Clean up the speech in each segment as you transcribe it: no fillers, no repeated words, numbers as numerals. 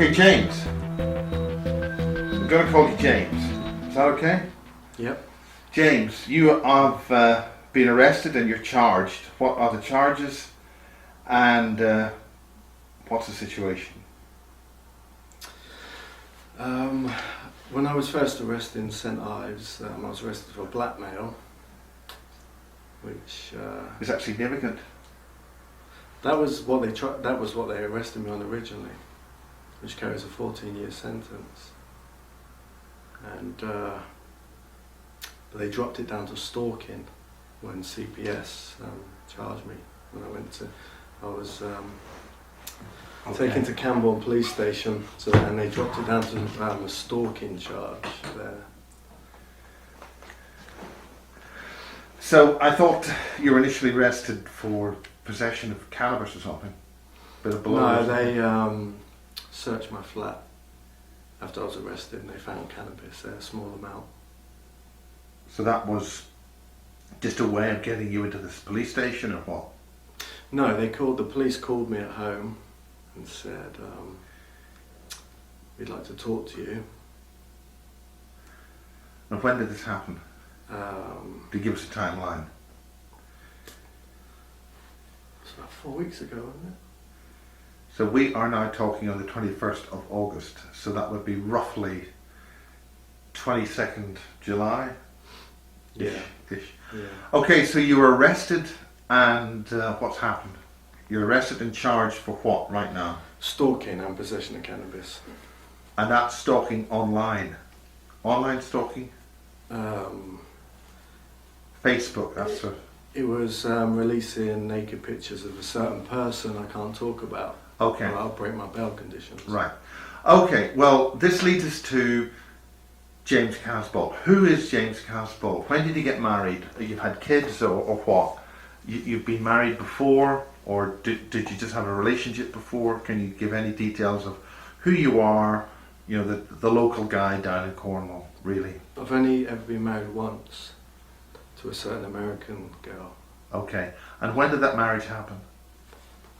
Okay, James. I'm going to call you James. Is that okay? Yep. James, you have been arrested and you're charged. What are the charges and what's the situation? When I was first arrested in St Ives, I was arrested for blackmail, which Is that significant? that was what they arrested me on originally, which carries a 14-year sentence, and they dropped it down to stalking when CPS charged me. When I was taken to Casbolt police station, and they dropped it down to a stalking charge there. So I thought you were initially arrested for possession of cannabis or something. Bit of blow. No, they searched my flat after I was arrested and they found cannabis there, a small amount. So that was just a way of getting you into this police station or what? No, the police called me at home and said, we'd like to talk to you. And when did this happen? To give us a timeline. It's about 4 weeks ago, wasn't it? So we are now talking on the 21st of August, so that would be roughly 22nd July? Yeah. Ish. Yeah. Okay, so you were arrested and what's happened? You're arrested and charged for what right now? Stalking and possession of cannabis. And that's stalking online? Online stalking? Facebook, that's what. It was releasing naked pictures of a certain person I can't talk about. Okay. Or I'll break my bail conditions. Right. Okay, well, this leads us to James Casbolt. Who is James Casbolt? When did you get married? You've had kids or what? You've been married before, or did you just have a relationship before? Can you give any details of who you are, you know, the local guy down in Cornwall, really? I've only ever been married once to a certain American girl. Okay, and when did that marriage happen?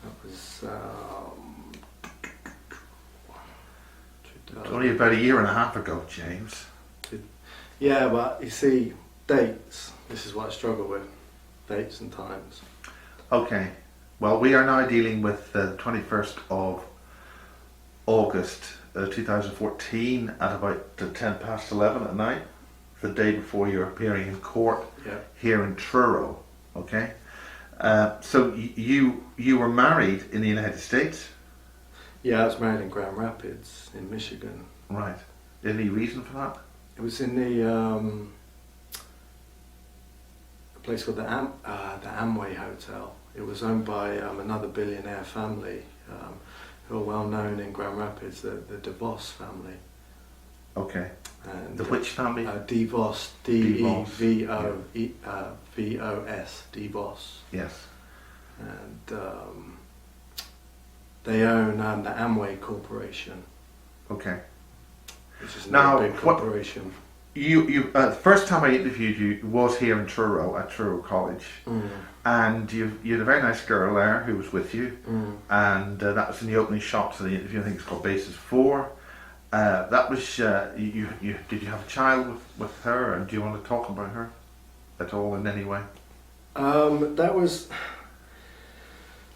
That was It's only about a year and a half ago, James. Yeah, but you see, dates, this is what I struggle with, dates and times. Okay, well, we are now dealing with the 21st of August 2014 at about 11 at night, the day before you're appearing in court here in Truro, okay? So you were married in the United States? Yeah, I was married in Grand Rapids in Michigan. Right. Any reason for that? It was in the a place called the Amway Hotel. It was owned by another billionaire family who are well known in Grand Rapids, the DeVos family. Okay. And the which family? DeVos, D-E-V-O-V-O-S, DeVos. Yes. And they own the Amway Corporation. Okay. Which is now, a big corporation. The first time I interviewed you was here in Truro at Truro College, and you had a very nice girl there who was with you, and that was in the opening shots of the interview. I think it's called Basis 4. That was did you have a child with her, and do you want to talk about her at all in any way? That was.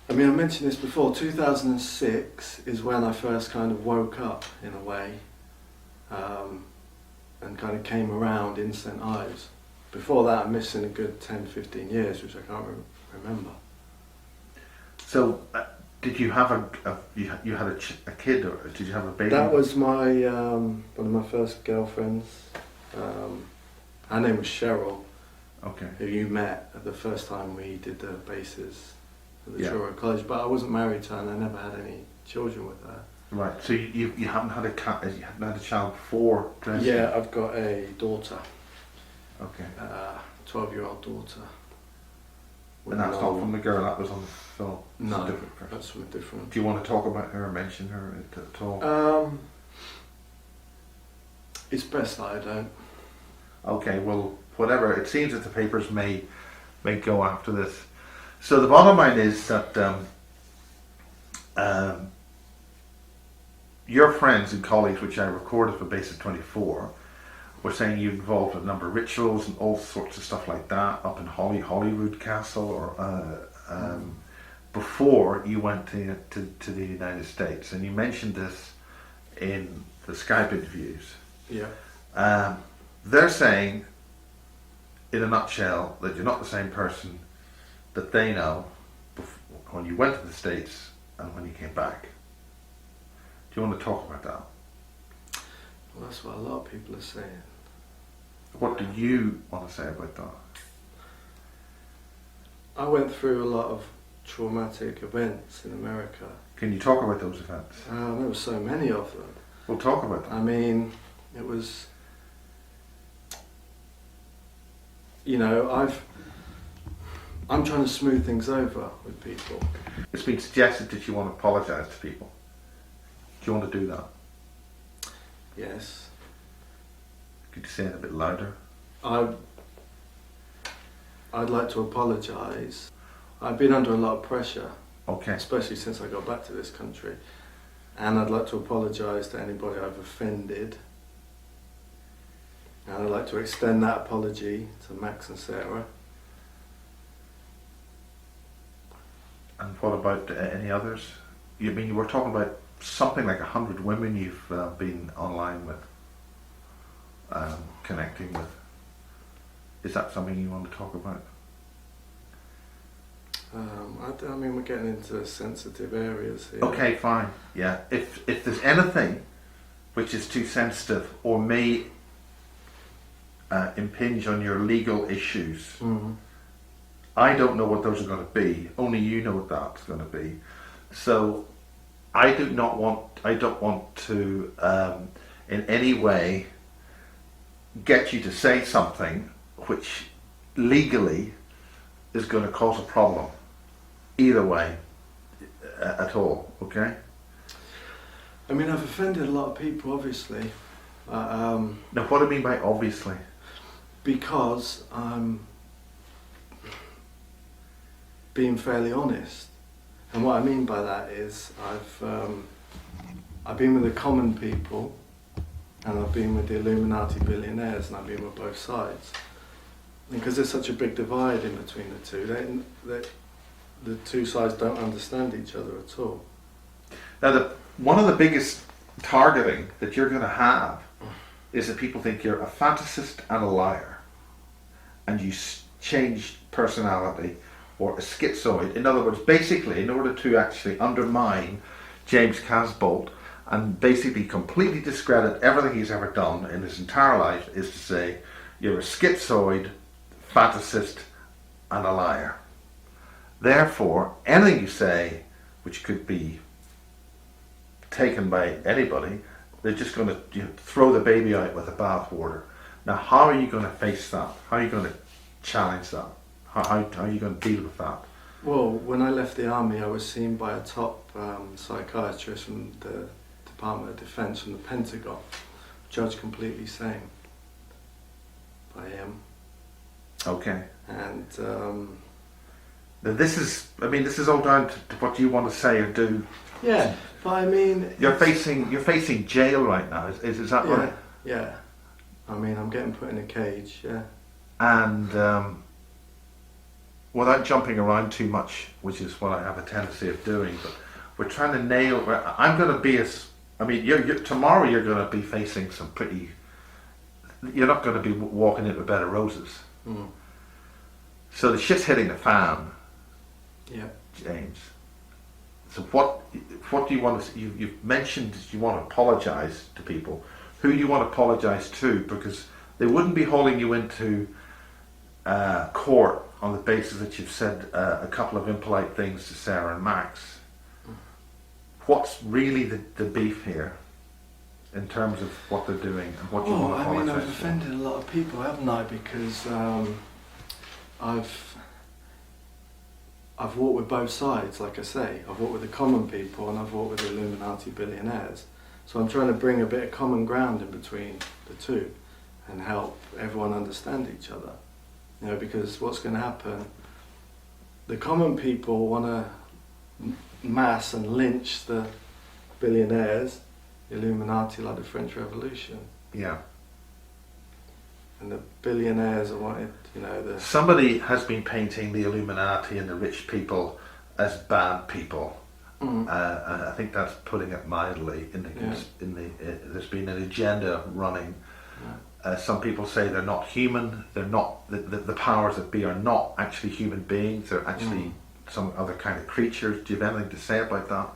I mean, I mentioned this before. 2006 is when I first kind of woke up in a way. And kind of came around in St Ives. Before that, I'm missing a good 10-15 years, which I can't remember. So, did you have you had a kid, or did you have a baby? That was my one of my first girlfriends. Her name was Cheryl. Okay. Who you met the first time we did the bases at the Truro College, but I wasn't married to her, and I never had any children with her. Right, so you haven't had you haven't had a child before? Yeah, I've got a daughter. Okay. 12-year-old daughter. And that's not from the girl that was on the film? No, that's from a different... Do you want to talk about her or mention her at all? It's best that I don't. Okay, well, whatever. It seems that the papers may go after this. So the bottom line is that your friends and colleagues, which I recorded for Basis 24, were saying you involved in a number of rituals and all sorts of stuff like that up in Holyrood Castle, or before you went to the United States. And you mentioned this in the Skype interviews. Yeah. They're saying, in a nutshell, that you're not the same person that they know when you went to the States and when you came back. Do you want to talk about that? Well, that's what a lot of people are saying. What do you want to say about that? I went through a lot of traumatic events in America. Can you talk about those events? There were so many of them. We'll talk about them. I mean, it was, you know, I'm trying to smooth things over with people. It's been suggested that you want to apologise to people. Do you want to do that? Yes. Could you say it a bit louder? I'd like to apologise. I've been under a lot of pressure, Okay. especially since I got back to this country. And I'd like to apologise to anybody I've offended. And I'd like to extend that apology to Max and Sarah. And what about any others? You mean you were talking about something like 100 women you've been online with, connecting with. Is that something you want to talk about? I mean, we're getting into sensitive areas here. Okay, fine. Yeah. If there's anything which is too sensitive or may impinge on your legal issues, Mm-hmm. I don't know what those are going to be. Only you know what that's going to be. So I don't want to in any way get you to say something which legally is going to cause a problem. Either way, at all. Okay. I mean, I've offended a lot of people, obviously. Now, what do you mean by obviously? Because I'm being fairly honest. And what I mean by that is I've been with the common people, and I've been with the Illuminati billionaires, and I've been with both sides. Because there's such a big divide in between the two, the two sides don't understand each other at all. Now, one of the biggest targeting that you're going to have is that people think you're a fantasist and a liar, and you change personality, or a schizoid. In other words, basically, in order to actually undermine James Casbolt and basically completely discredit everything he's ever done in his entire life, is to say you're a schizoid, fantasist, and a liar. Therefore, anything you say, which could be taken by anybody, they're just going to throw the baby out with the bathwater. Now, how are you going to face that? How are you going to challenge that? How are you going to deal with that? Well, when I left the army, I was seen by a top psychiatrist from the Department of Defense, from the Pentagon, judged completely sane by him. Okay. And Now this is all down to what you want to say or do. yeah, but I mean, You're facing jail right now. Is that right? Yeah. I mean, I'm getting put in a cage. Yeah. And without jumping around too much, which is what I have a tendency of doing, but we're trying to nail. I'm going to be tomorrow you're going to be facing some pretty. You're not going to be walking into a bed of roses. Mm. So the shit's hitting the fan. Yeah. James. So what do you want to? You've mentioned that you want to apologise to people. Who do you want to apologise to? Because they wouldn't be holding you into court on the basis that you've said a couple of impolite things to Sarah and Max. What's really the beef here in terms of what they're doing and what you want to apologise I've for? offended a lot of people, haven't I? Because I've walked with both sides, like I say. I've walked with the common people and I've walked with the Illuminati billionaires. So I'm trying to bring a bit of common ground in between the two and help everyone understand each other. You know, because what's going to happen, the common people want to mass and lynch the billionaires, Illuminati, like the French Revolution, Yeah. and the billionaires are wanted, the Somebody has been painting the Illuminati and the rich people as bad people. Mm. And I think that's putting it mildly. There's been an agenda running. Some people say they're not human. They're not the powers that be are not actually human beings. They're actually some other kind of creatures. Do you have anything to say about that?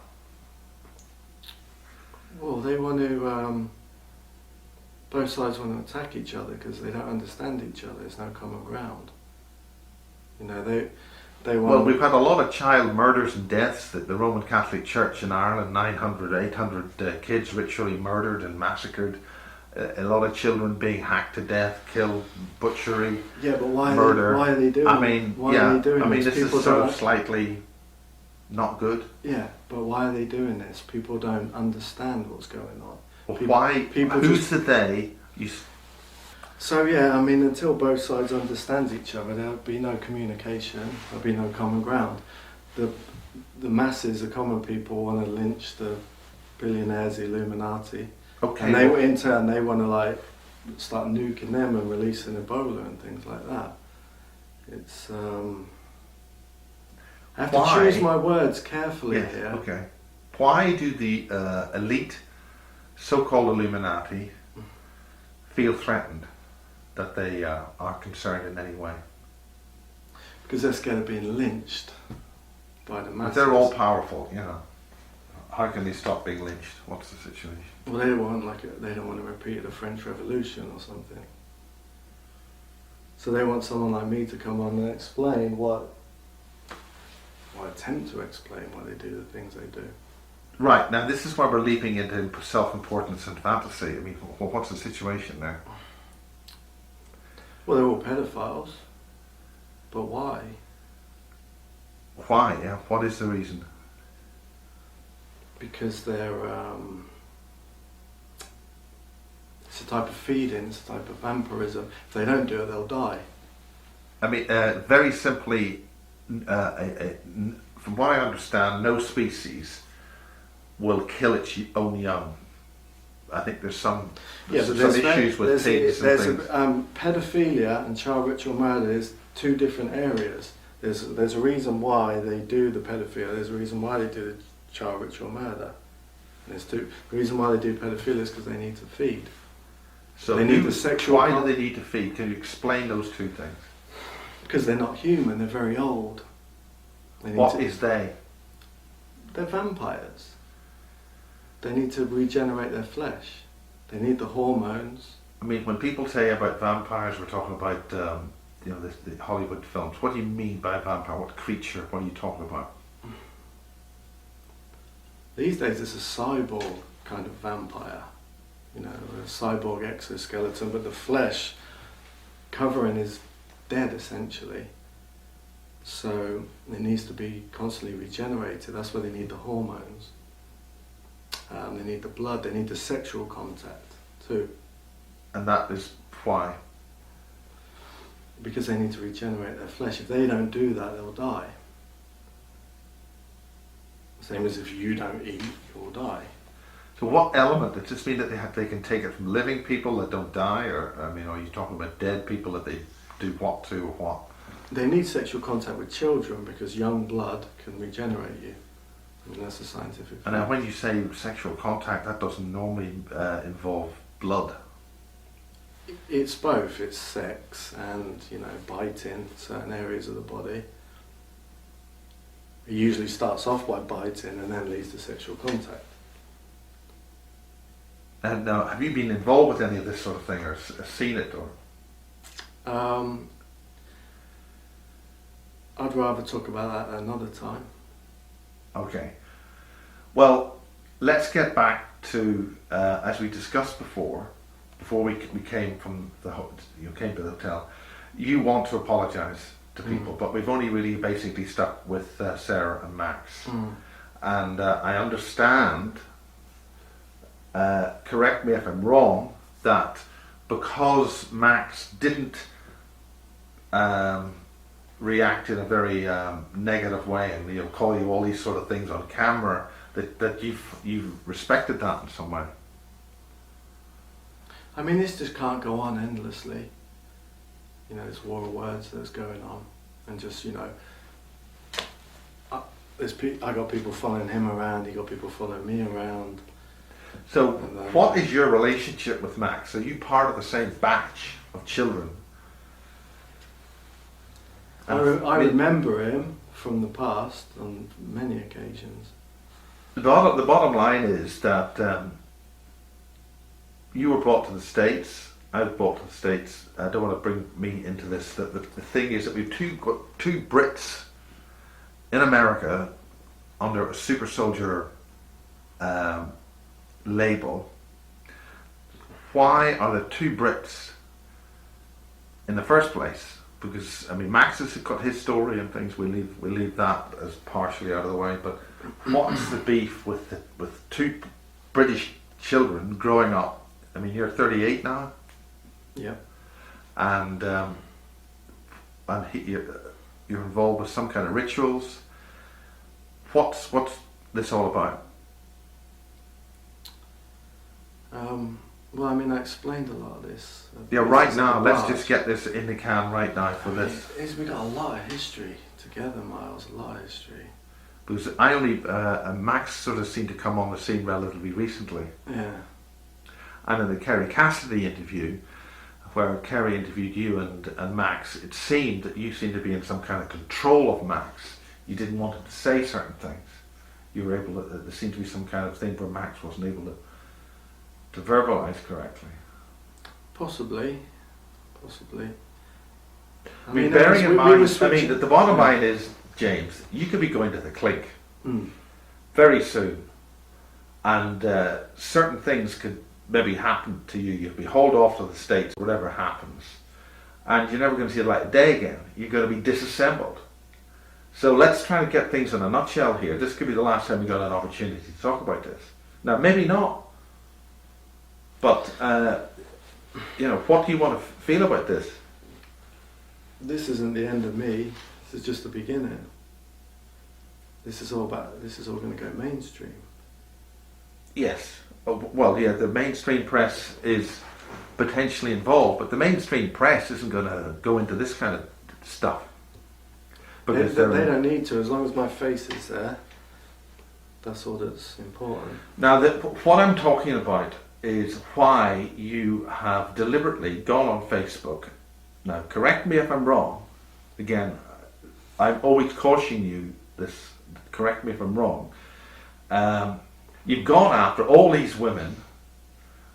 Well, they want to. Both sides want to attack each other because they don't understand each other. There's no common ground. They want. Well, we've had a lot of child murders and deaths. That the Roman Catholic Church in Ireland, 900, 800 kids ritually murdered and massacred. A lot of children being hacked to death, killed, butchery, Yeah, but why? murder. Why are they doing? I mean, why are they doing this is People sort of don't- slightly not good. Yeah, but why are they doing this? People don't understand what's going on. Well, People- why? people Who's just- the they? So yeah, I mean, until both sides understand each other, there'll be no communication. There'll be no common ground. The masses, the common people, want to lynch the billionaires, the Illuminati, Okay. and they in turn they want to start nuking them and releasing Ebola and things like that. It's I have Why? to choose my words carefully Yes, here. okay. Why do the elite, so-called Illuminati, feel threatened that they are concerned in any way? Because they're scared of being lynched by the But masses. they're all powerful, How can they stop being lynched? What's the situation? Well, they don't want to repeat the French Revolution or something. So they want someone like me to come on and explain or attempt to explain why they do the things they do. Right, now this is where we're leaping into self-importance and fantasy. I mean, what's the situation there? Well, they're all pedophiles. But why? Why? Yeah. What is the reason? Because they're it's a type of feeding, it's a type of vampirism. If they don't do it, they'll die. I mean, very simply, from what I understand, no species will kill its own young. I think there's some issues with pigs and things. Pedophilia and child ritual murder is two different areas. There's a reason why they do the pedophilia. There's a reason why they do the child ritual murder. The reason why they do pedophilia is because they need to feed. So they need the sexual. Why do they need to feed? Can you explain those two things? Because they're not human. They're very old. What is they? They're vampires. They need to regenerate their flesh. They need the hormones. I mean, when people say about vampires, we're talking about the Hollywood films. What do you mean by a vampire? What creature? What are you talking about? These days, it's a cyborg kind of vampire. A cyborg exoskeleton, but the flesh covering is dead essentially. So it needs to be constantly regenerated. That's why they need the hormones. They need the blood. They need the sexual contact too. And that is why? Because they need to regenerate their flesh. If they don't do that, they'll die. Same as if you don't eat, you'll die. So what element, does this mean that they can take it from living people that don't die, or are you talking about dead people that they do what to or what? They need sexual contact with children because young blood can regenerate you. And that's a scientific fact. And now when you say sexual contact, that doesn't normally involve blood. It's both. It's sex and, biting certain areas of the body. It usually starts off by biting and then leads to sexual contact. And now, have you been involved with any of this sort of thing, or seen it, or? I'd rather talk about that another time. Okay. Well, let's get back to as we discussed before we came from came to the hotel. You want to apologise to people, but we've only really basically stuck with Sarah and Max, and I understand. Correct me if I'm wrong, that because Max didn't react in a very negative way and call you all these sort of things on camera, that you've respected that in some way. I mean, this just can't go on endlessly. You know, this war of words that's going on, and just, you know, I got people following him around. He got people following me around. So, what is your relationship with Max? Are you part of the same batch of children? I remember him from the past on many occasions. The bottom line is that you were brought to the States. I was brought to the States. I don't want to bring me into this. The thing is that we've two Brits in America under a super soldier label. Why are there two Brits in the first place? Because I mean, Max has got his story and things. We leave that as partially out of the way. But what's the beef with two British children growing up? I mean, you're 38 now. Yeah. And you're involved with some kind of rituals. What's this all about? Well, I mean, I explained a lot of this. Yeah, right now, let's just get this in the can right now for this. We got a lot of history together, Miles, a lot of history. Because I only, Max sort of seemed to come on the scene relatively recently. Yeah. And in the Kerry Cassidy interview, where Kerry interviewed you and Max, it seemed that you seemed to be in some kind of control of Max. You didn't want him to say certain things. You were able to, there seemed to be some kind of thing where Max wasn't able to verbalise correctly. Possibly. I mean, bearing in mind, the bottom line is, James, you could be going to the clink very soon, and certain things could maybe happen to you. You'll be hauled off to the States, whatever happens, and you're never going to see the light of day again. You're going to be disassembled. So let's try to get things in a nutshell here. This could be the last time we got an opportunity to talk about this. Now, maybe not. But, what do you want to feel about this? This isn't the end of me. This is just the beginning. This is all going to go mainstream. Yes. Well, yeah, the mainstream press is potentially involved, but the mainstream press isn't going to go into this kind of stuff. Because they don't need to, as long as my face is there. That's all that's important. Now, what I'm talking about is why you have deliberately gone on Facebook. Now, correct me if I'm wrong. Again, I'm always cautioning you this. Correct me if I'm wrong. You've gone after all these women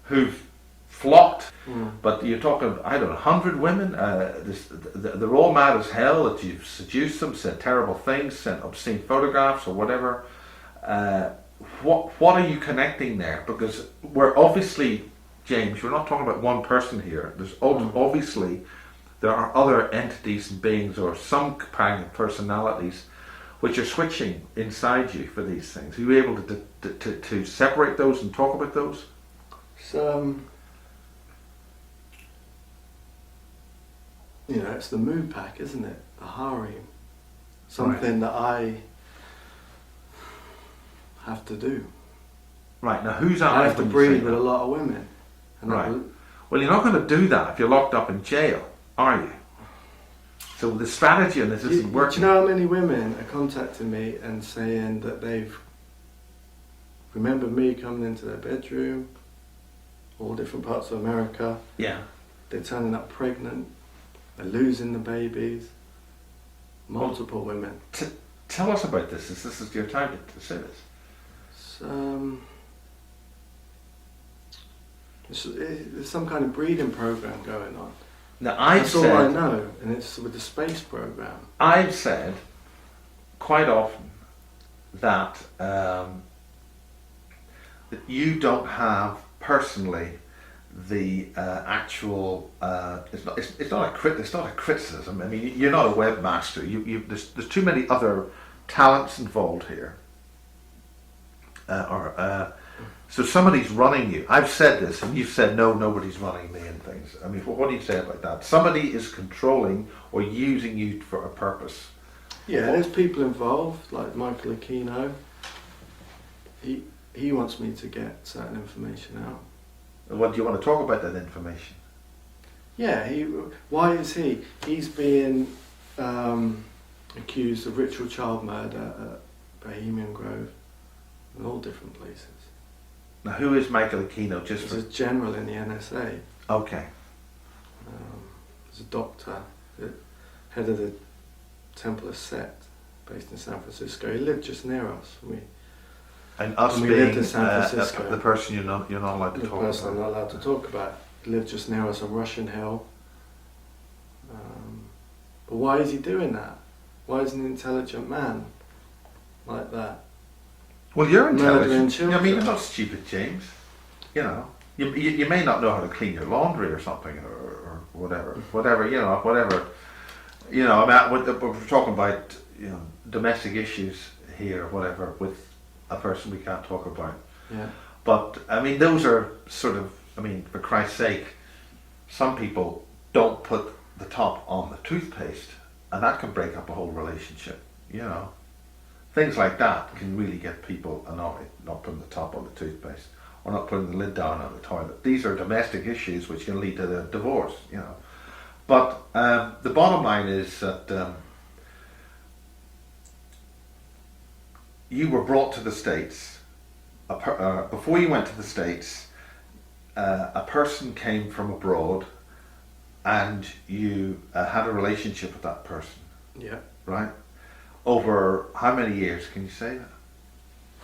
who've flocked, but you're talking, I don't know, 100 women. They're all mad as hell that you've seduced them, said terrible things, sent obscene photographs or whatever. What are you connecting there? Because we're obviously, James, we're not talking about one person here. There's obviously, there are other entities and beings or some kind of personalities which are switching inside you for these things. Are you able to separate those and talk about those? So, it's the moon pack, isn't it? The harem. Something that I have to do. Right, now who's that? I have to breed with a lot of women. Right. Well, you're not going to do that if you're locked up in jail, are you? So the strategy on this isn't working. Do you know how many women are contacting me and saying that they've remembered me coming into their bedroom, all different parts of America. Yeah. They're turning up pregnant. They're losing the babies. Multiple women. Tell us about this. This is your time to say this. There's some kind of breeding program going on. Now, That's all I know, and it's with the space program. I've said quite often that that you don't have personally the actual. It's not a criticism. I mean, you're not a webmaster. There's too many other talents involved here. So somebody's running you. I've said this, and you've said no, nobody's running me and things. I mean, what do you say about that? Somebody is controlling or using you for a purpose. Yeah, there's people involved, like Michael Aquino. He wants me to get certain information out. What do you want to talk about that information? Yeah, why is he? He's being accused of ritual child murder at Bohemian Grove and all different places. Now, who is Michael Aquino? Just He's for a general in the NSA. okay, He's a doctor, the head of the Templar sect based in San Francisco. He lived just near us. and us we being lived in San Francisco. the person you're not allowed to The talk person I'm about. not allowed to talk about. He lived just near us on Russian Hill. But why is he doing that? Why is an intelligent man like that? Well, you're Murdering intelligent. children. I mean, you're not stupid, James. You know, you may not know how to clean your laundry or something, or whatever. I mean, we're talking about domestic issues here, whatever, with a person we can't talk about. Yeah. But I mean, those are sort of. I mean, for Christ's sake, some people don't put the top on the toothpaste, and that can break up a whole relationship. You know, things like that can really get people annoyed. Not putting the top on the toothpaste, or not putting the lid down on the toilet. These are domestic issues which can lead to the divorce. You know, but the bottom line is that you were brought to the States. Before you went to the States, a person came from abroad, and you had a relationship with that person, Yeah. right? Over how many years? Can you say that?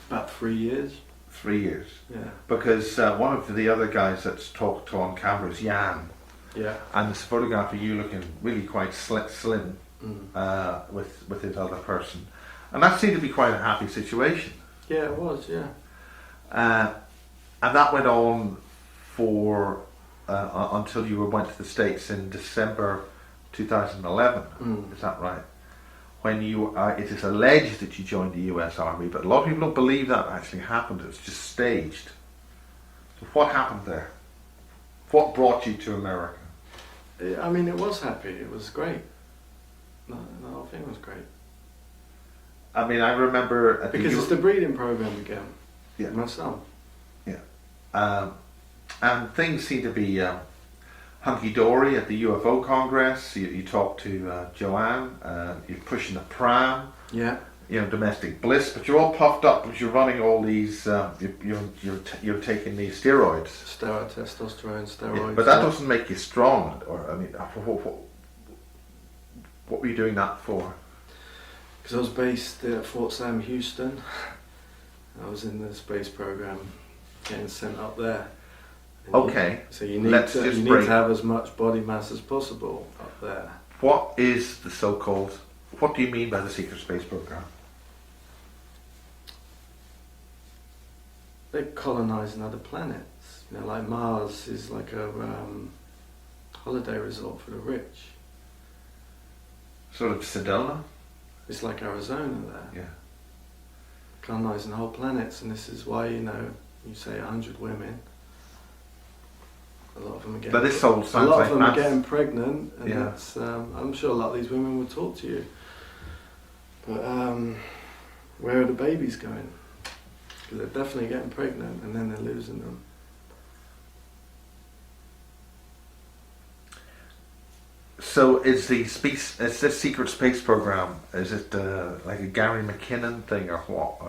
About 3 years. 3 years. Yeah. Because one of the other guys that's talked to on camera is Jan, Yeah. and there's a photograph of you looking really quite slim with his other person, and that seemed to be quite a happy situation. Yeah, it was. Yeah. And that went on for until you went to the States in December 2011. Is that right? When it is alleged that you joined the U.S. Army, but a lot of people don't believe that actually happened. It was just staged. So what happened there? What brought you to America? I mean, it was happy. It was great. The whole thing was great. I mean, I remember Because it's the breeding program again. Yeah. My son. And things seem to be hunky-dory at the UFO Congress. You talk to Joanne, you're pushing the pram, Yeah. Domestic bliss, but you're all puffed up because you're running all these, you're taking these steroids. Steroid, testosterone, steroids. Yeah, but that doesn't make you strong, or, I mean, what were you doing that for? Because I was based at Fort Sam, Houston. I was in the space program, getting sent up there. And Okay. So you need Let's to have as much body mass as possible up there. What is the so-called, what do you mean by the secret space program? They're colonising other planets. Like Mars is like a holiday resort for the rich. Sort of Sedona? It's like Arizona there. Yeah. Colonising whole planets, and this is why, you say 100 women. A lot of them are getting. But this all a sounds lot like of them are maths. getting pregnant, and Yeah. that's. I'm sure a lot of these women will talk to you. But where are the babies going? Because they're definitely getting pregnant, and then they're losing them. So is this secret space program, is it like a Gary McKinnon thing or what?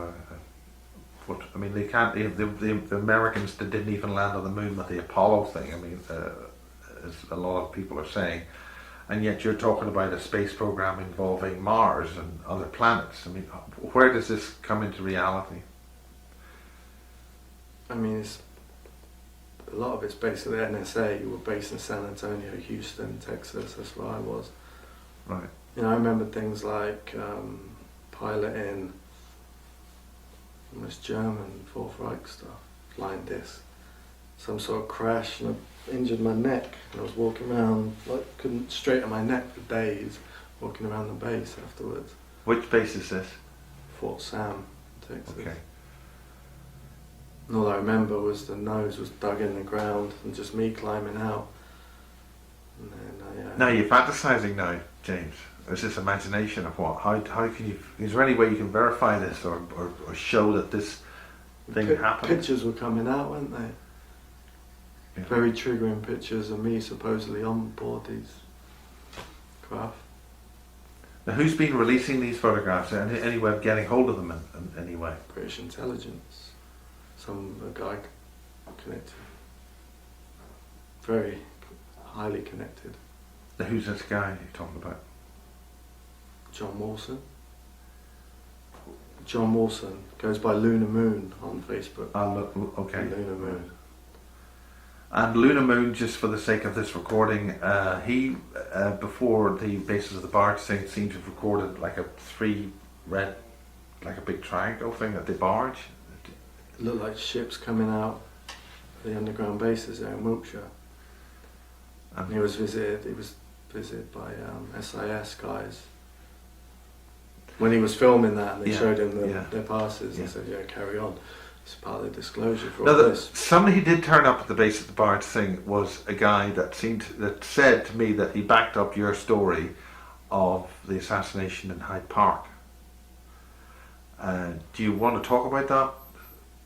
What I mean, they can't. The Americans that didn't even land on the moon with the Apollo thing. I mean, as a lot of people are saying, and yet you're talking about a space program involving Mars and other planets. I mean, where does this come into reality? I mean, a lot of it's based on the NSA. We're based in San Antonio, Houston, Texas. That's where I was. Right. I remember things like piloting almost German Fourth Reich stuff, flying disc. Some sort of crash, and I injured my neck. And I was walking around, couldn't straighten my neck for days, walking around the base afterwards. Which base is this? Fort Sam, Texas. Okay. And all I remember was the nose was dug in the ground and just me climbing out. And then Now you're fantasizing now, James. Is this imagination of what? How can you? Is there any way you can verify this or show that this thing happened? Pictures were coming out, weren't they? Yeah. Very triggering pictures of me supposedly on board these craft. Now, who's been releasing these photographs? Any way of getting hold of them in any way? British intelligence. A guy connected. Very highly connected. Now, who's this guy you're talking about? John Wilson. John Wilson goes by Lunar Moon on Facebook. Okay. Lunar Moon. And Lunar Moon, just for the sake of this recording, he, before the basis of the barge thing, seemed to have recorded like a like a big triangle thing at the barge. It looked like ships coming out the underground bases there in Wiltshire. And he was visited by SIS guys. When he was filming that, and they showed him their passes and said, "Yeah, carry on." It's part of the disclosure for all this. Somebody who did turn up at the base of the barge thing was a guy that said to me that he backed up your story of the assassination in Hyde Park. Do you want to talk about that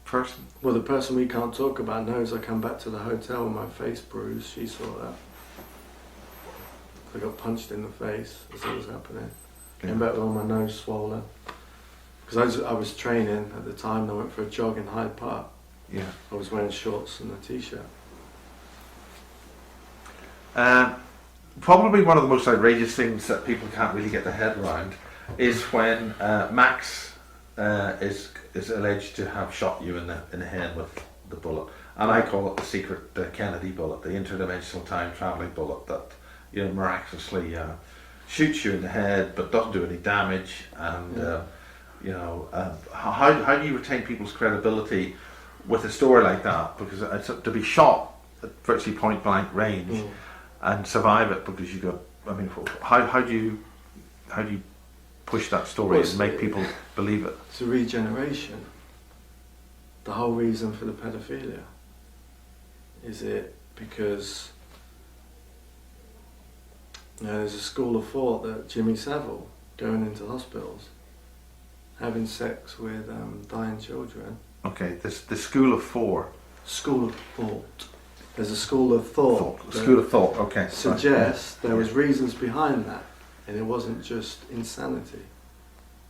person? Well, the person we can't talk about knows I come back to the hotel with my face bruised. She saw that. I got punched in the face as it was happening. Came back with all my nose swollen. Because I was training at the time and I went for a jog in Hyde Park. Yeah. I was wearing shorts and a t-shirt. Probably one of the most outrageous things that people can't really get their head around is when Max is alleged to have shot you in the head with the bullet, and I call it the secret Kennedy bullet, the interdimensional time traveling bullet that miraculously shoots you in the head but doesn't do any damage. And how do you retain people's credibility with a story like that? Because to be shot at virtually point blank range and survive it, because you got. I mean, how do you push that story and make people believe it? It's a regeneration. The whole reason for the pedophilia is it because there's a school of thought that Jimmy Savile going into hospitals, having sex with dying children. Okay, the school of four. School of thought. There's a school of thought. School of thought. Okay. Suggests there was reasons behind that, and it wasn't just insanity.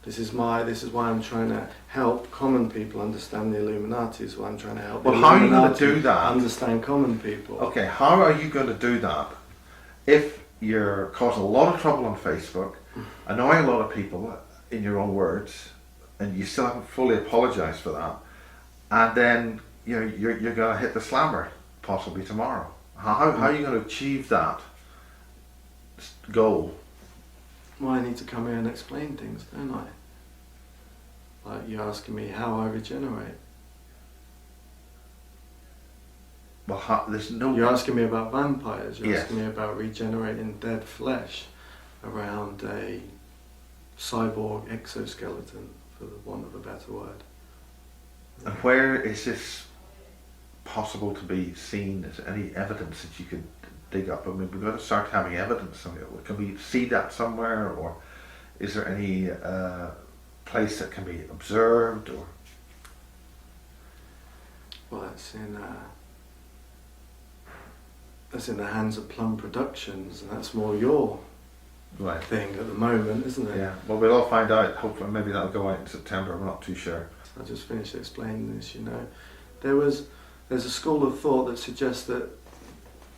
This is why I'm trying to help common people understand the Illuminati. Is why I'm trying to help. Well, how are you going to do that? Understand common people. Okay, how are you going to do that if you're causing a lot of trouble on Facebook, annoying a lot of people, in your own words, and you still haven't fully apologised for that, and then you're going to hit the slammer possibly tomorrow? How are you going to achieve that goal? Well, I need to come here and explain things, don't I? Like you're asking me how I regenerate. Well, there's no. You're asking me about vampires. You're Yes. asking me about regenerating dead flesh around a cyborg exoskeleton, for the want of a better word. And where is this possible to be seen? Is there any evidence that you could dig up? I mean, we've got to start having evidence. Can we see that somewhere, or is there any place that can be observed? Or Well, that's in the hands of Plum Productions, and that's more your right thing at the moment, isn't it? Yeah. Well, we'll all find out. Hopefully, maybe that'll go out in September. I'm not too sure. I just finished explaining this. There's a school of thought that suggests that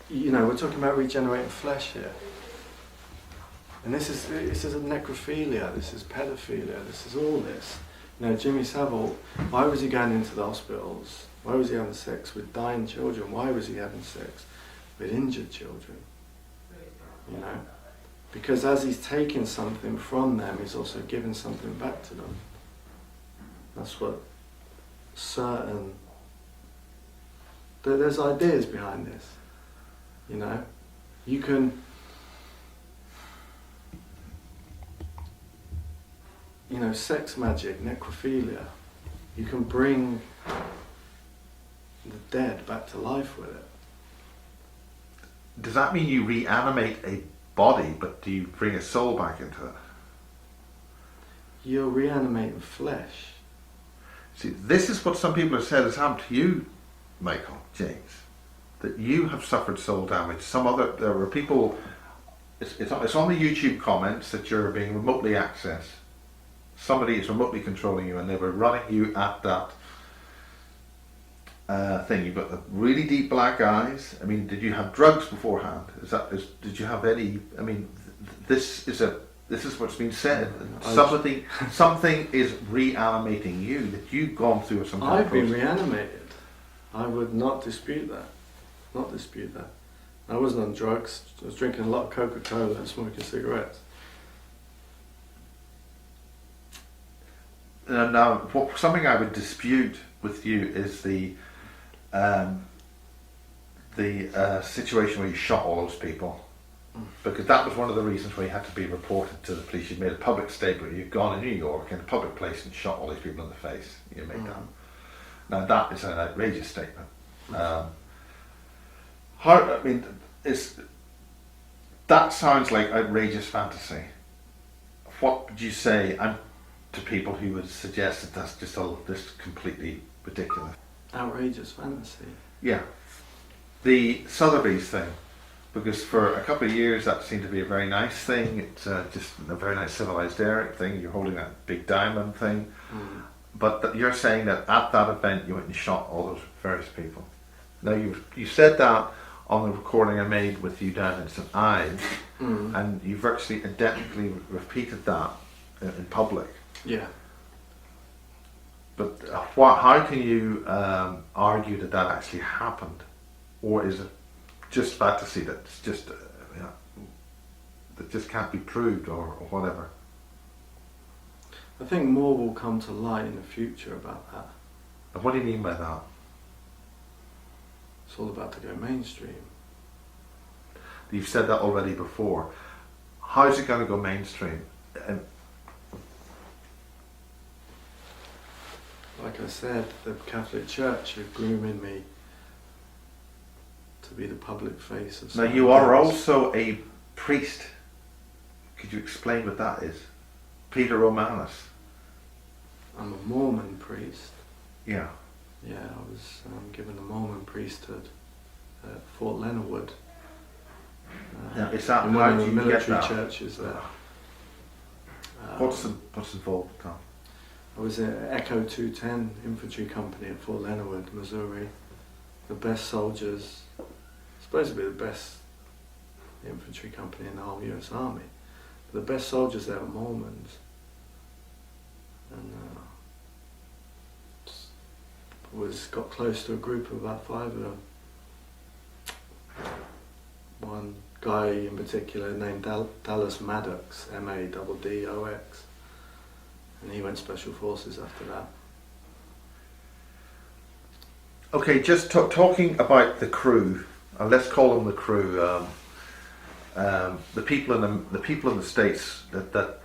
we're talking about regenerating flesh here, and this is a necrophilia. This is pedophilia. This is all this. Jimmy Savile. Why was he going into the hospitals? Why was he having sex with dying children? Why was he having sex with injured children? Because as he's taking something from them, he's also giving something back to them. That's what certain. There's ideas behind this. You can. Sex magic, necrophilia. You can bring the dead back to life with it. Does that mean you reanimate a body, but do you bring a soul back into it? You're reanimating flesh. See, this is what some people have said has happened to you, Michael, James. that you have suffered soul damage. There were people. It's on the YouTube comments that you're being remotely accessed. Somebody is remotely controlling you, and they were running you at that thing. You've got the really deep black eyes. I mean, did you have drugs beforehand? Did you have any? I mean, this is what's been said. Something is reanimating you. That you've gone through some kind of I've been process. reanimated. I would not dispute that. Not dispute that. I wasn't on drugs. I was drinking a lot of Coca-Cola and smoking cigarettes. Now, something I would dispute with you is the situation where you shot all those people, because that was one of the reasons why you had to be reported to the police. You made a public statement. You've gone in New York in a public place and shot all these people in the face. You made that. Now that is an outrageous statement. That sounds like outrageous fantasy. What would you say to people who would suggest that that's just completely ridiculous? Outrageous fantasy. Yeah. The Sotheby's thing, because for a couple of years that seemed to be a very nice thing. It's just a very nice civilized Eric thing. You're holding that big diamond thing. But you're saying that at that event you went and shot all those various people. Now you said that on the recording I made with you down in St Ives, and you virtually identically repeated that in public. Yeah. But how can you argue that actually happened, or is it just fantasy that's just that just can't be proved or whatever? I think more will come to light in the future about that. And what do you mean by that? It's all about to go mainstream. You've said that already before. How's it going to go mainstream? Like I said, the Catholic Church are grooming me to be the public face of. Now you are also a priest. Could you explain what that is? Peter Romanus. I'm a Mormon priest. Yeah. Yeah, I was given the Mormon priesthood at Fort Leonard Wood. Now, is that in how one of do the you get military that? churches there. What's involved with that? I was at Echo 210 Infantry Company at Fort Leonard Wood, Missouri. The best soldiers, supposed to be the best infantry company in the whole US Army. But the best soldiers there were Mormons. And got close to a group of about 5 of them. One guy in particular named Dallas Maddox, Maddox, and he went Special Forces after that. Okay, just talking about the crew. Let's call them the crew. The people in the States that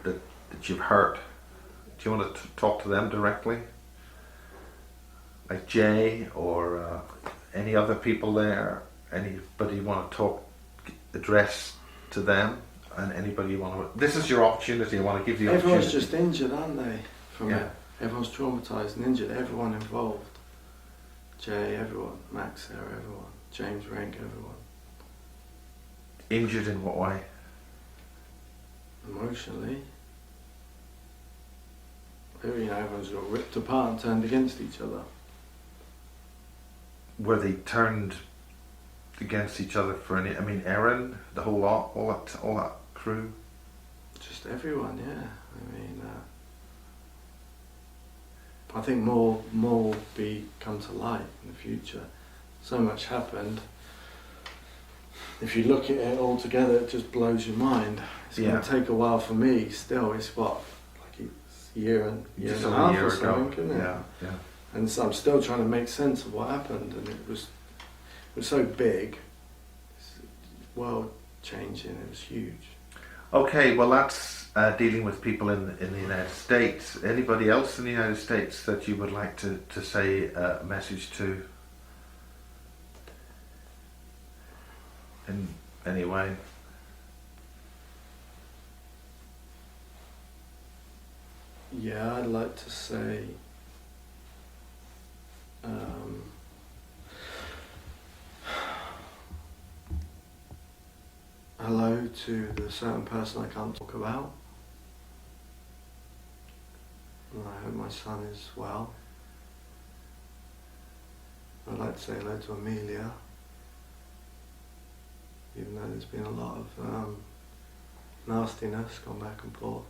you've hurt. Do you want to talk to them directly? Like Jay or any other people there? Anybody you want to address to them? And anybody you want to... This is your opportunity. I want to give you the Everyone's opportunity. just injured, aren't they? From Yeah. it. Everyone's traumatised and injured. Everyone involved. Jay, everyone. Max there, everyone. James Rank, everyone. Injured in what way? Emotionally. Everyone's got ripped apart and turned against each other. Were they turned against each other for any? I mean, Aaron, the whole lot, all that crew. Just everyone, yeah. I mean, I think more will come to light in the future. So much happened. If you look at it all together, it just blows your mind. It's going to take a while for me. Still, it's what, like it's a year and Just a over half a year or something, ago. isn't it? Yeah. And so I'm still trying to make sense of what happened, and it was so big, world changing. It was huge. Okay, well that's dealing with people in the United States. Anybody else in the United States that you would like to say a message to in any way? Yeah, I'd like to say hello to the certain person I can't talk about. And I hope my son is well. I'd like to say hello to Amelia, even though there's been a lot of nastiness gone back and forth.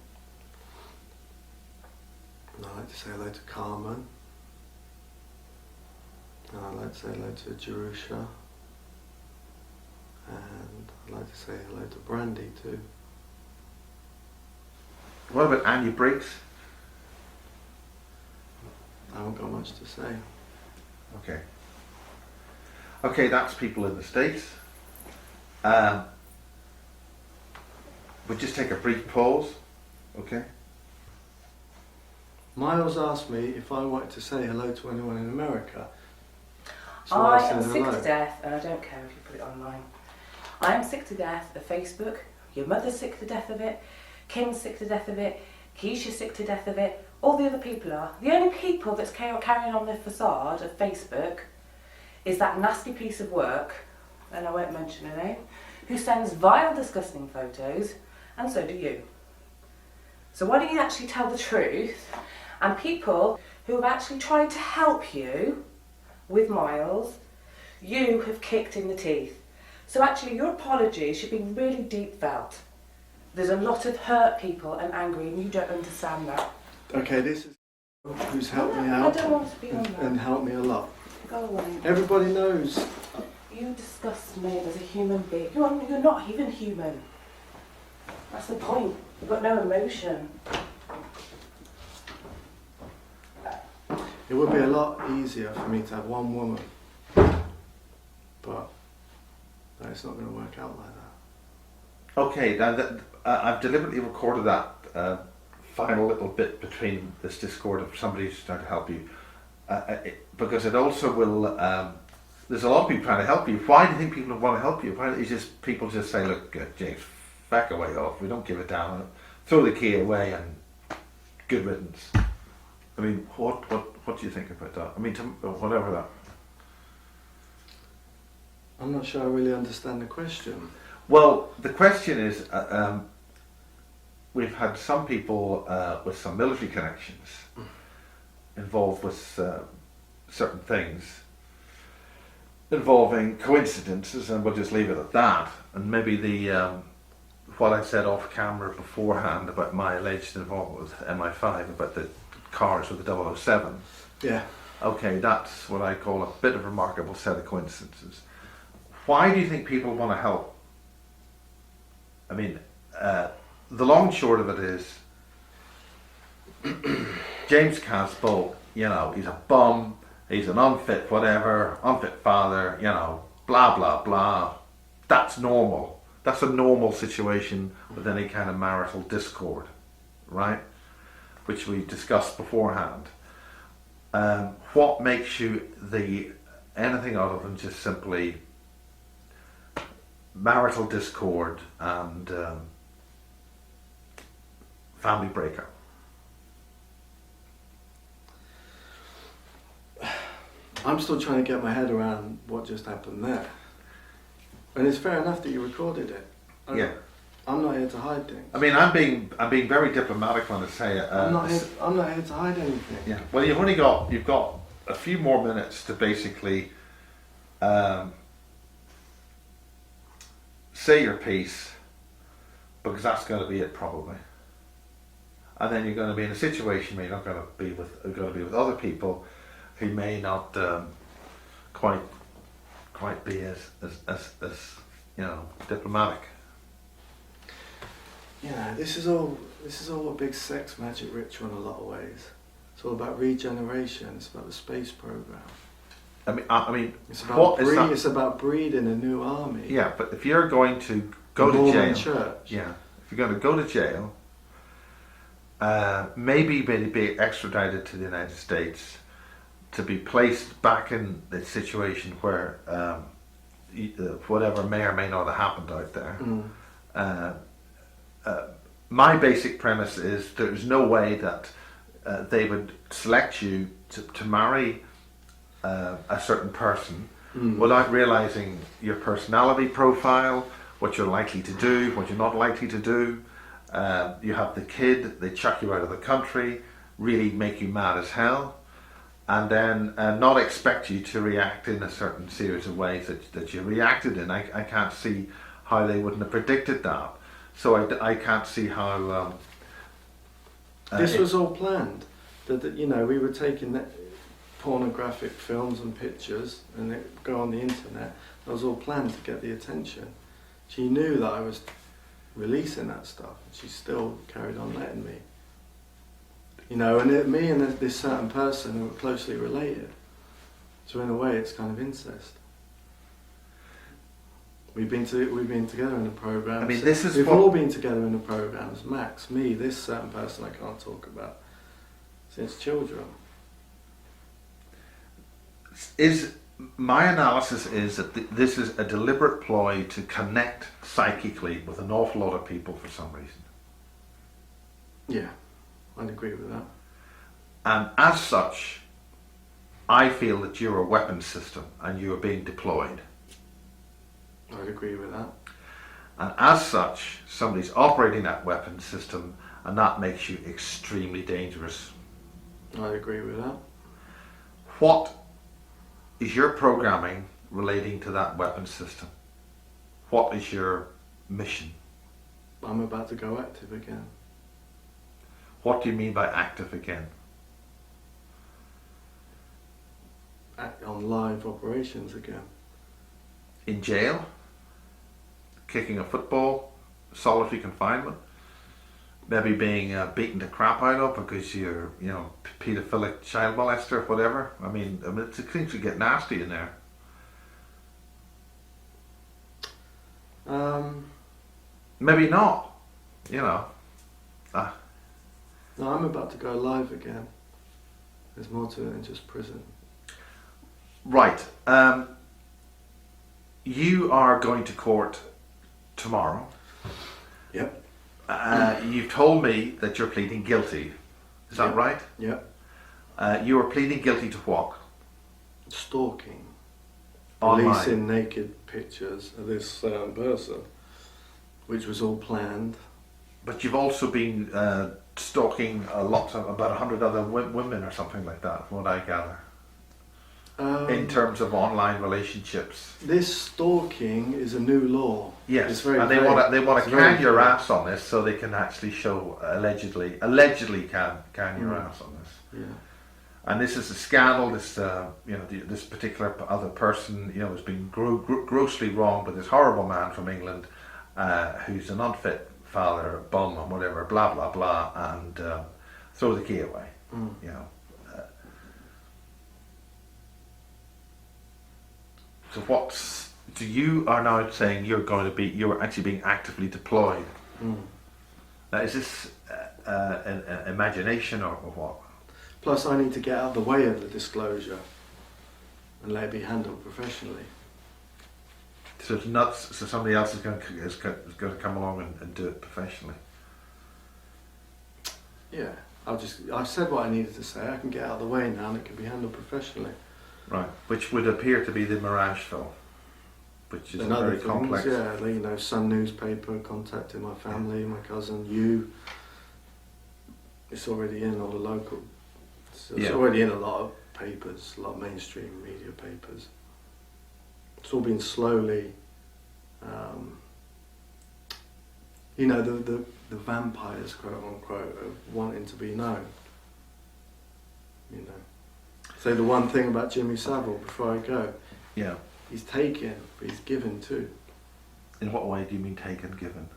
And I'd like to say hello to Carmen. And I'd like to say hello to Jerusha. And I'd like to say hello to Brandy too. What about Annie Briggs? I haven't got much to say. Okay. Okay, that's people in the States. We'll just take a brief pause. Okay. Miles asked me if I wanted to say hello to anyone in America. So I said am sick hello. to death, and I don't care if you put it online. I am sick to death of Facebook. Your mother's sick to death of it. Kim's sick to death of it. Keisha's sick to death of it. All the other people are. The only people that's carrying on the facade of Facebook is that nasty piece of work, and I won't mention her name, who sends vile, disgusting photos, and so do you. So why don't you actually tell the truth? And people who have actually tried to help you with Miles, you have kicked in the teeth. So actually your apology should be really deep felt. There's a lot of hurt people and angry, and you don't understand that. Okay, this is who's helped me I out don't want to be on that. and helped me a lot. Go away. Everybody knows. You disgust me as a human being. You're not even human. That's the point. You've got no emotion. It would be a lot easier for me to have one woman, but it's not going to work out like that. Okay, now that, I've deliberately recorded that final little bit between this discord of somebody who's trying to help you, because it also will. There's a lot of people trying to help you. Why do you think people want to help you? Why don't you just people just say, "Look, James, back away off. We don't give a damn. Throw the key away and good riddance." I mean, what do you think about that? I mean, whatever that. I'm not sure I really understand the question. Well, the question is, we've had some people with some military connections involved with certain things involving coincidences, and we'll just leave it at that. And maybe the what I said off camera beforehand about my alleged involvement with MI5 about the cars with the 007. Yeah. Okay, that's what I call a bit of a remarkable set of coincidences. Why do you think people want to help? I mean, the long and short of it is, James Casbolt, you know, he's a bum, he's an unfit whatever, unfit father, you know, blah, blah, blah. That's normal. That's a normal situation with any kind of marital discord, right? Which we discussed beforehand. What makes you anything other than just simply marital discord and family breakup? I'm still trying to get my head around what just happened there. And it's fair enough that you recorded it. Yeah. I'm not here to hide things. I mean, I'm being very diplomatic when I say it. I'm not here to hide anything. Yeah. Well, you've got a few more minutes to basically say your piece, because that's going to be it probably. And then you're going to be in a situation where you're not going to be with other people who may not quite be as you know, diplomatic. Yeah, this is all a big sex magic ritual in a lot of ways. It's all about regeneration. It's about the space program. I mean, It's what about is that? It's about breeding a new army. Yeah, but if you're going to go The to Mormon jail, Church. yeah, if you're going to go to jail, maybe be extradited to the United States to be placed back in the situation where whatever may or may not have happened out there. My basic premise is there's no way that they would select you to marry a certain person without realizing your personality profile, what you're likely to do, what you're not likely to do. You have the kid, they chuck you out of the country, really make you mad as hell, and then not expect you to react in a certain series of ways that you reacted in. I can't see how they wouldn't have predicted that. So I can't see how... this was all planned. That you know, we were taking pornographic films and pictures and it go on the internet. That was all planned to get the attention. She knew that I was releasing that stuff, and she still carried on letting me. You know, and me and this certain person were closely related. So in a way, it's kind of incest. We've been together in the program. I mean, this is we've what... all been together in the programs. Max, me, this certain person I can't talk about, since children. My analysis is that this is a deliberate ploy to connect psychically with an awful lot of people for some reason. Yeah, I'd agree with that. And as such, I feel that you're a weapon system and you are being deployed. I'd agree with that. And as such, somebody's operating that weapon system, and that makes you extremely dangerous. I'd agree with that. What is your programming relating to that weapon system? What is your mission? I'm about to go active again. What do you mean by active again? Act on live operations again. In jail? Kicking a football? Solitary confinement? Maybe being beaten the crap out of because you're, paedophilic child molester, whatever. I mean, it seems to get nasty in there. Maybe not, No, I'm about to go live again. There's more to it than just prison. Right. You are going to court tomorrow. Yep. You've told me that you're pleading guilty. Is that right? Yep. You are pleading guilty to what? Stalking. Online. Releasing naked pictures of this person, which was all planned. But you've also been stalking about 100 other women or something like that, from what I gather. In terms of online relationships. This stalking is a new law. Yes, it's very and they want to can your ass on this, so they can actually show allegedly can your ass on this. Yeah. And this is a scandal. This this particular other person has been grossly wronged by this horrible man from England, who's an unfit father, bum, and whatever, blah blah blah, and throw the key away. So you are now saying you're actually being actively deployed. Now, is this an imagination or what? Plus, I need to get out of the way of the disclosure and let it be handled professionally. So it's nuts. So somebody else is going to come along and do it professionally. Yeah, I've said what I needed to say. I can get out of the way now, and it can be handled professionally. Right, which would appear to be the Mirage film, which is and very things, complex. Yeah, Sun newspaper contacting my family, my cousin, you. It's already in all the local. It's already in a lot of papers, a lot of mainstream media papers. It's all been slowly. The vampires, quote unquote, of wanting to be known. Say the one thing about Jimmy Savile before I go. Yeah. He's taken, but he's given too. In what way do you mean taken, given?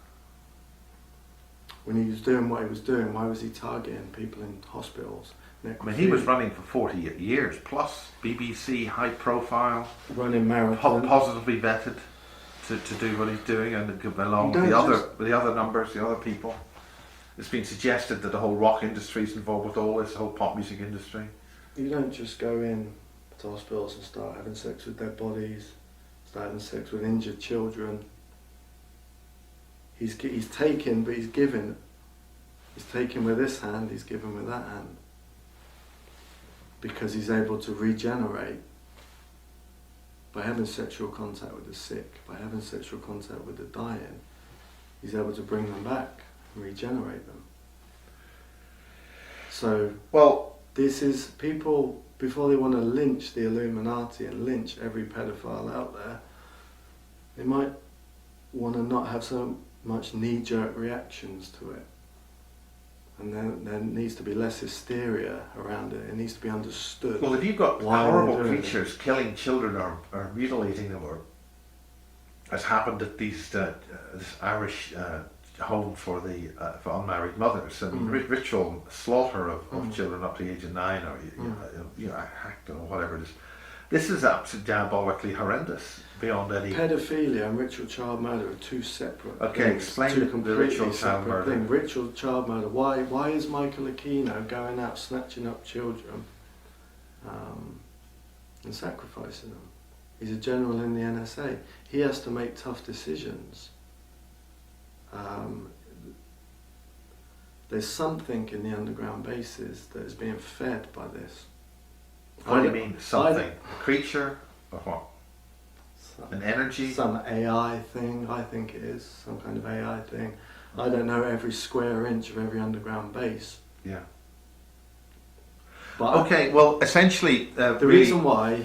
When he was doing what he was doing, why was he targeting people in hospitals? I mean, he was running for 40 years plus, BBC, high profile, running marathon, positively vetted to do what he's doing, and along with the other numbers, the other people. It's been suggested that the whole rock industry is involved with all this, the whole pop music industry. You don't just go in to hospitals and start having sex with dead bodies, start having sex with injured children. He's taken, but he's given. He's taken with this hand, he's given with that hand. Because he's able to regenerate by having sexual contact with the sick, by having sexual contact with the dying, he's able to bring them back and regenerate them. So, Well, this is people, before they want to lynch the Illuminati and lynch every pedophile out there, they might want to not have so much knee-jerk reactions to it. And then there needs to be less hysteria around it. It needs to be understood. well, if you've got why they're horrible doing it. creatures killing children or mutilating them, or as happened at these this Irish home for the for unmarried mothers, I mean, ritual slaughter of children up to the age of 9, or hacked or whatever it is. This is absolutely diabolically horrendous beyond any. Pedophilia and ritual child murder are two separate Okay, things. explain Two the completely ritual child separate murder. things. Ritual child murder. Why is Michael Aquino going out snatching up children and sacrificing them? He's a general in the NSA. He has to make tough decisions. There's something in the underground bases that is being fed by this. What do you mean, something? A creature? Or what? An energy? Some AI thing, I think it is. Some kind of AI thing. I don't know every square inch of every underground base. Yeah. But Okay, well, essentially, the really, reason why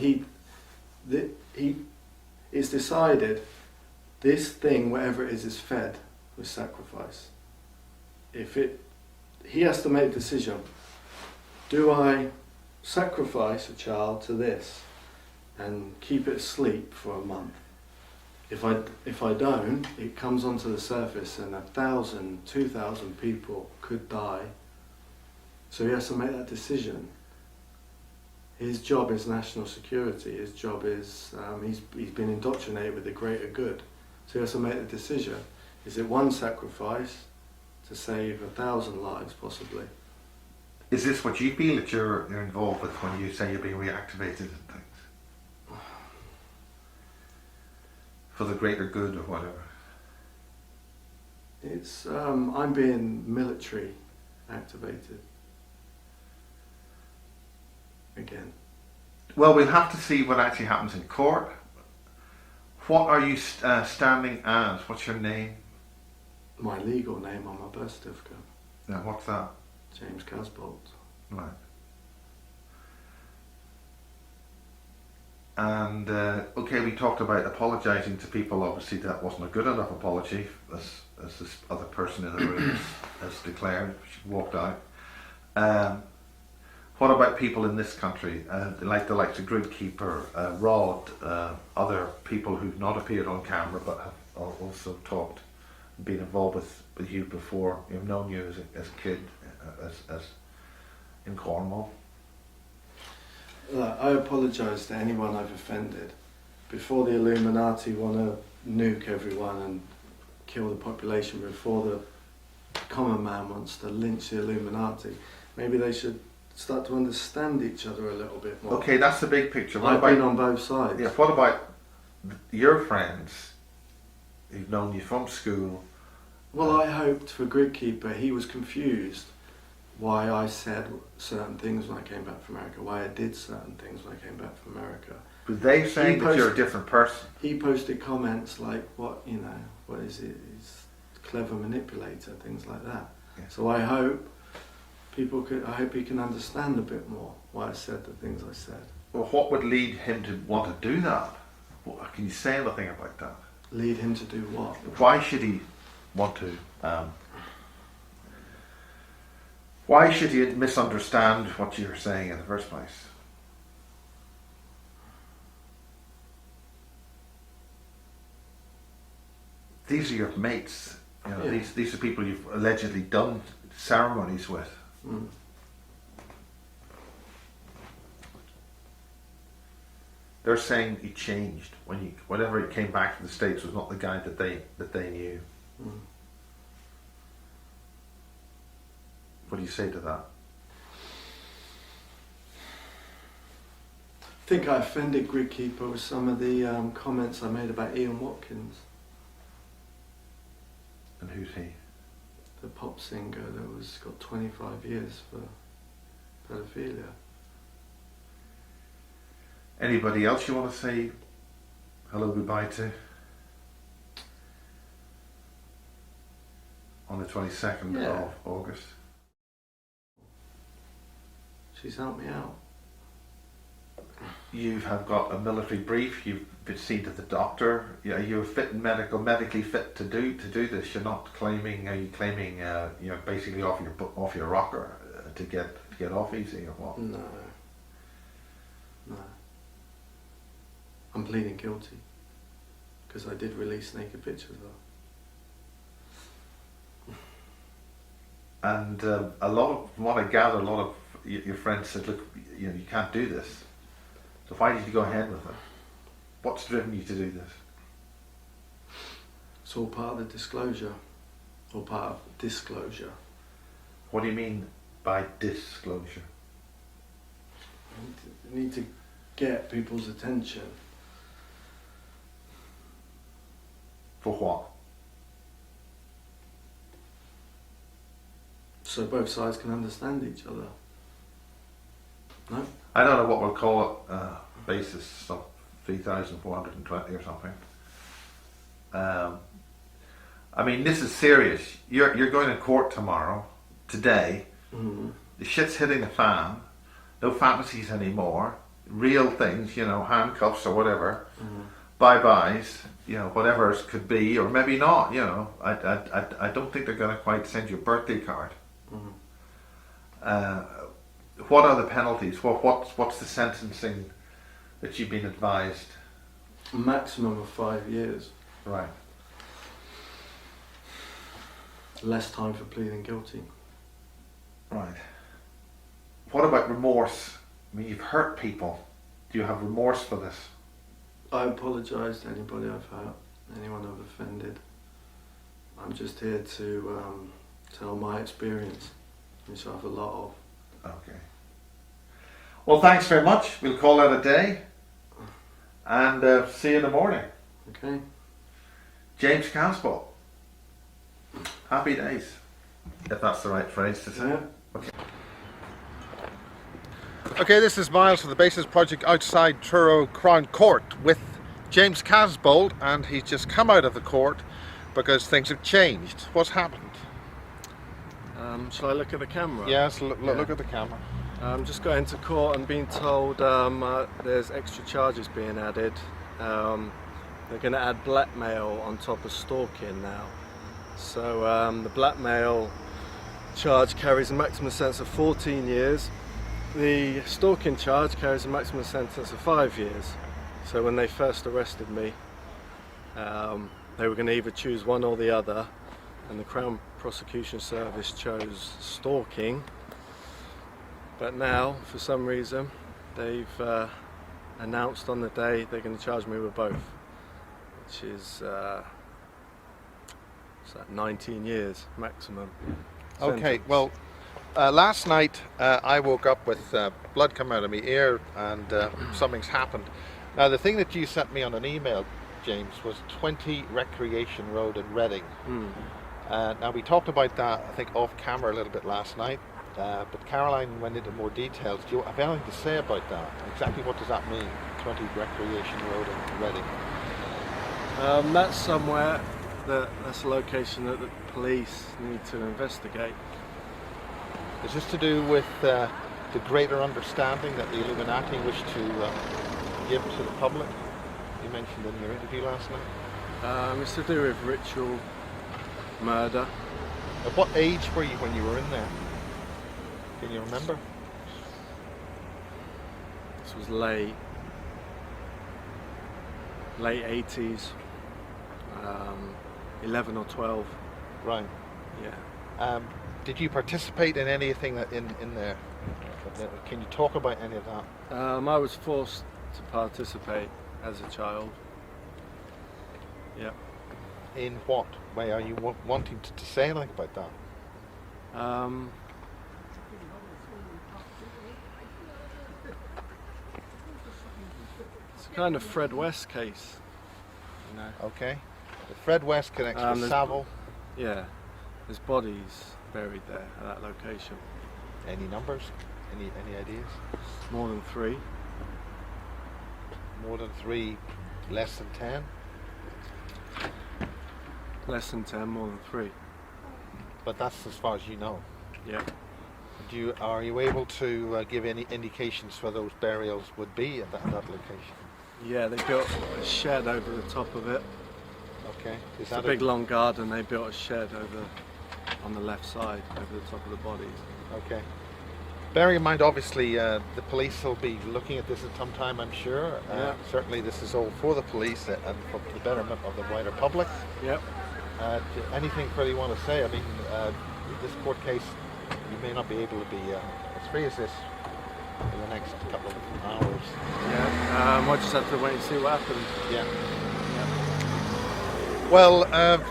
it's decided this thing, whatever it is fed with sacrifice. He has to make a decision. Do I sacrifice a child to this and keep it asleep for a month? If I don't, it comes onto the surface and 1,000, 2,000 people could die. So he has to make that decision. His job is national security. His job is, he's been indoctrinated with the greater good. So he has to make the decision. Is it one sacrifice to save 1,000 lives, possibly? is this what you feel that you're involved with when you say you're being reactivated and things? For the greater good or whatever? It's I'm being military activated again. Well, we'll have to see what actually happens in court. What are you standing as? What's your name? My legal name on my birth certificate, Now, what's that? James Casbolt. Right. And, okay, we talked about apologising to people. Obviously, that wasn't a good enough apology, as this other person in the room has declared. She walked out. What about people in this country, like the likes of Gridkeeper, Rod, other people who've not appeared on camera but have also talked, been involved with you before, you've known you as a kid, as in Cornwall? I apologise to anyone I've offended. Before the Illuminati want to nuke everyone and kill the population, before the common man wants to lynch the Illuminati, maybe they should start to understand each other a little bit more. Okay, that's the big picture. I've been on both sides. Yeah, what about your friends who've known you from school? Well, I hoped for Gridkeeper, he was confused why I said certain things when I came back from America, why I did certain things when I came back from America. But they saying that you're a different person. He posted comments like, what is it? He's a clever manipulator, things like that. Yeah. So I hope he can understand a bit more why I said the things I said. Well, what would lead him to want to do that? Can you say anything about that? Lead him to do what? Why should he want to? Why should he misunderstand what you're saying in the first place? These are your mates. You know, Yeah. these are people you've allegedly done ceremonies with. Mm. They're saying he changed whenever he came back from the States was not the guy that they knew. Mm. What do you say to that? I think I offended Gridkeeper with some of the comments I made about Ian Watkins, And who's he? the pop singer that was got 25 years for pedophilia. Anybody else you want to say hello goodbye to on the 22nd Yeah. of August? She's helped me out. You have got a military brief. You've been seen to the doctor. You're fit and medically fit to do this. You're not claiming. Are you claiming? Basically off your rocker to get off easy or what? No. I'm pleading guilty because I did release naked pictures of her. And a lot of, from what I gather, a lot of your friends said, look, you can't do this. So why did you go ahead with it? What's driven you to do this? It's all part of the disclosure, or part of disclosure. What do you mean by disclosure? I need to get people's attention. For what? So both sides can understand each other. No? I don't know what we'll call it, basis of 3,420 or something. I mean, this is serious. You're going to court tomorrow, today. Mm-hmm. The shit's hitting the fan. No fantasies anymore. Real things, handcuffs or whatever. Mm-hmm. Bye-byes, whatever it could be, or maybe not, I don't think they're going to quite send you a birthday card. Mm-hmm. What are the penalties? What's the sentencing that you've been advised? A maximum of 5 years. Right. Less time for pleading guilty. Right. What about remorse? I mean, you've hurt people. Do you have remorse for this? I apologise to anybody I've hurt, anyone I've offended. I'm just here to tell my experience, which I have a lot of. Okay. Well, thanks very much. We'll call that a day. And see you in the morning. Okay? James Casbolt. Happy days. If that's the right phrase to say. Yeah. Okay, this is Miles from the Basis Project outside Truro Crown Court with James Casbolt, and he's just come out of the court because things have changed. What's happened? Shall I look at the camera? Yes, look at the camera. Just got into court and being told there's extra charges being added. They're going to add blackmail on top of stalking now. So the blackmail charge carries a maximum sentence of 14 years. The stalking charge carries a maximum sentence of 5 years. So when they first arrested me, they were going to either choose one or the other, and the Crown Prosecution Service chose stalking. But now, for some reason, they've announced on the day they're going to charge me with both, which is 19 years maximum. Okay, sentence. well, last night I woke up with blood coming out of my ear, and something's happened. Now, the thing that you sent me on an email, James, was 20 Recreation Road in Reading. Now, we talked about that, I think, off camera a little bit last night, but Caroline went into more details. Do you have anything to say about that? Exactly what does that mean, 20 Recreation Road in Reading? That's somewhere, that's a location that the police need to investigate. Is this to do with the greater understanding that the Illuminati wish to give to the public? You mentioned in your interview last night. It's to do with ritual murder. At what age were you when you were in there? Can you remember? This was late 80s, 11 or 12. Right. Yeah. Did you participate in anything that in there? Can you talk about any of that? I was forced to participate as a child. Yeah. In what way are you wanting to say anything about that? It's a kind of Fred West case, you know. Okay. The Fred West connects with there's- Savile. Yeah, there's bodies buried there at that location. Any numbers? Any ideas? More than 3. More than 3 Less than 10? Less than 10, more than 3. But that's as far as you know. Yeah. Are you able to give any indications where those burials would be at that location? Yeah, they built a shed over the top of it. Okay. It's a big long garden. They built a shed on the left side over the top of the bodies. Okay. Bearing in mind, obviously, the police will be looking at this at some time, I'm sure. Yeah. Certainly this is all for the police and for the betterment of the wider public. Yep. Anything further you want to say? I mean, this court case, you may not be able to be as free as this in the next couple of hours. Yeah. We'll just have to wait and see what happens. Yeah. Well,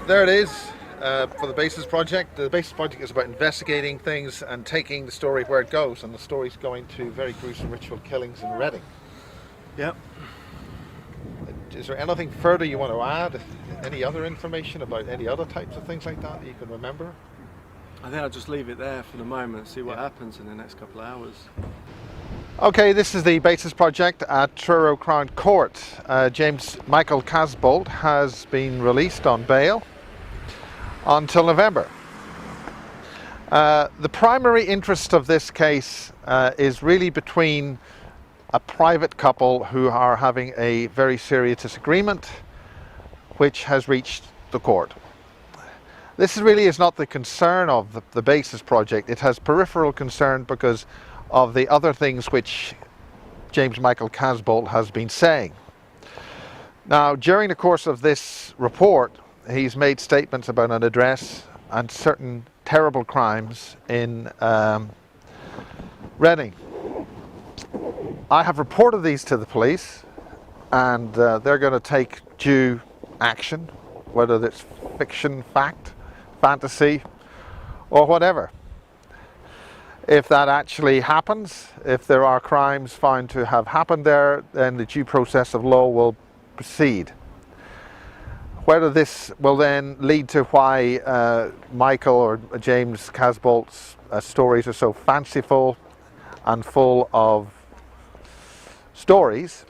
there it is for the Basis Project. The Basis Project is about investigating things and taking the story where it goes, and the story's going to very gruesome ritual killings in Reading. Yep. Is there anything further you want to add? Any other information about any other types of things like that you can remember? I think I'll just leave it there for the moment, see what happens in the next couple of hours. Okay, this is the Basis Project at Truro Crown Court. James Michael Casbolt has been released on bail until November. The primary interest of this case is really between a private couple who are having a very serious disagreement which has reached the court. This really is not the concern of the Basis Project. It has peripheral concern because of the other things which James Michael Casbolt has been saying. Now, during the course of this report, he's made statements about an address and certain terrible crimes in Reading. I have reported these to the police, and they're going to take due action, whether it's fiction, fact, fantasy, or whatever. If that actually happens, if there are crimes found to have happened there, then the due process of law will proceed. Whether this will then lead to why Michael or James Casbolt's stories are so fanciful and full of stories,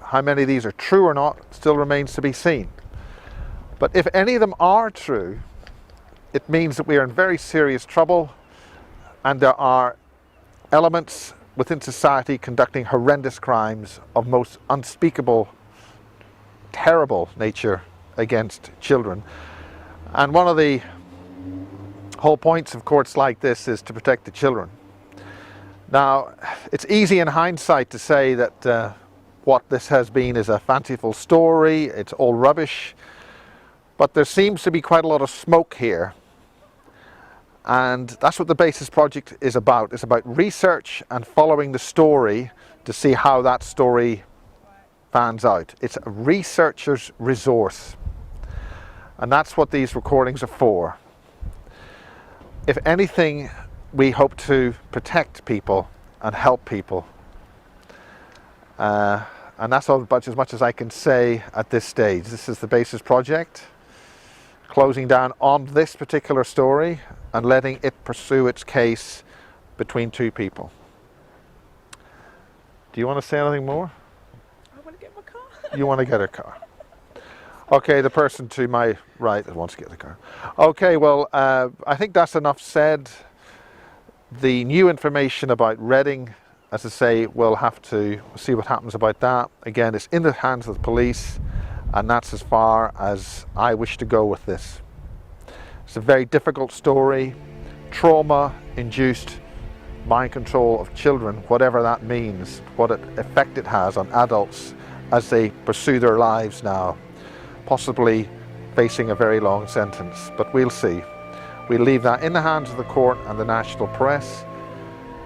how many of these are true or not still remains to be seen. But if any of them are true, it means that we are in very serious trouble, and there are elements within society conducting horrendous crimes of most unspeakable, terrible nature against children. And one of the whole points of courts like this is to protect the children. Now, it's easy in hindsight to say that what this has been is a fanciful story, it's all rubbish, but there seems to be quite a lot of smoke here. And that's what the Basis Project is about. It's about research and following the story to see how that story pans out. It's a researcher's resource. And that's what these recordings are for. If anything, we hope to protect people and help people. And that's about as much as I can say at this stage. This is the Basis Project, closing down on this particular story and letting it pursue its case between two people. Do you want to say anything more? I want to get my car. You want to get a car. Okay, the person to my right wants to get the car. Okay, well, I think that's enough said. The new information about Reading, as I say, we'll have to see what happens about that. Again, it's in the hands of the police, and that's as far as I wish to go with this. It's a very difficult story, trauma-induced mind control of children, whatever that means, what effect it has on adults as they pursue their lives now, possibly facing a very long sentence, but we'll see. We'll leave that in the hands of the court and the national press.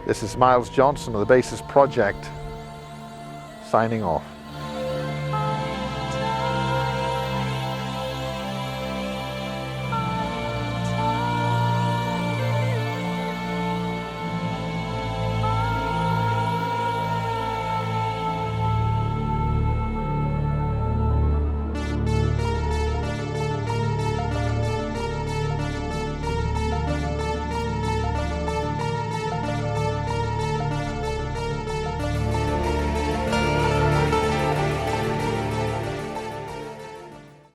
This is Miles Johnson of the Basis Project, signing off.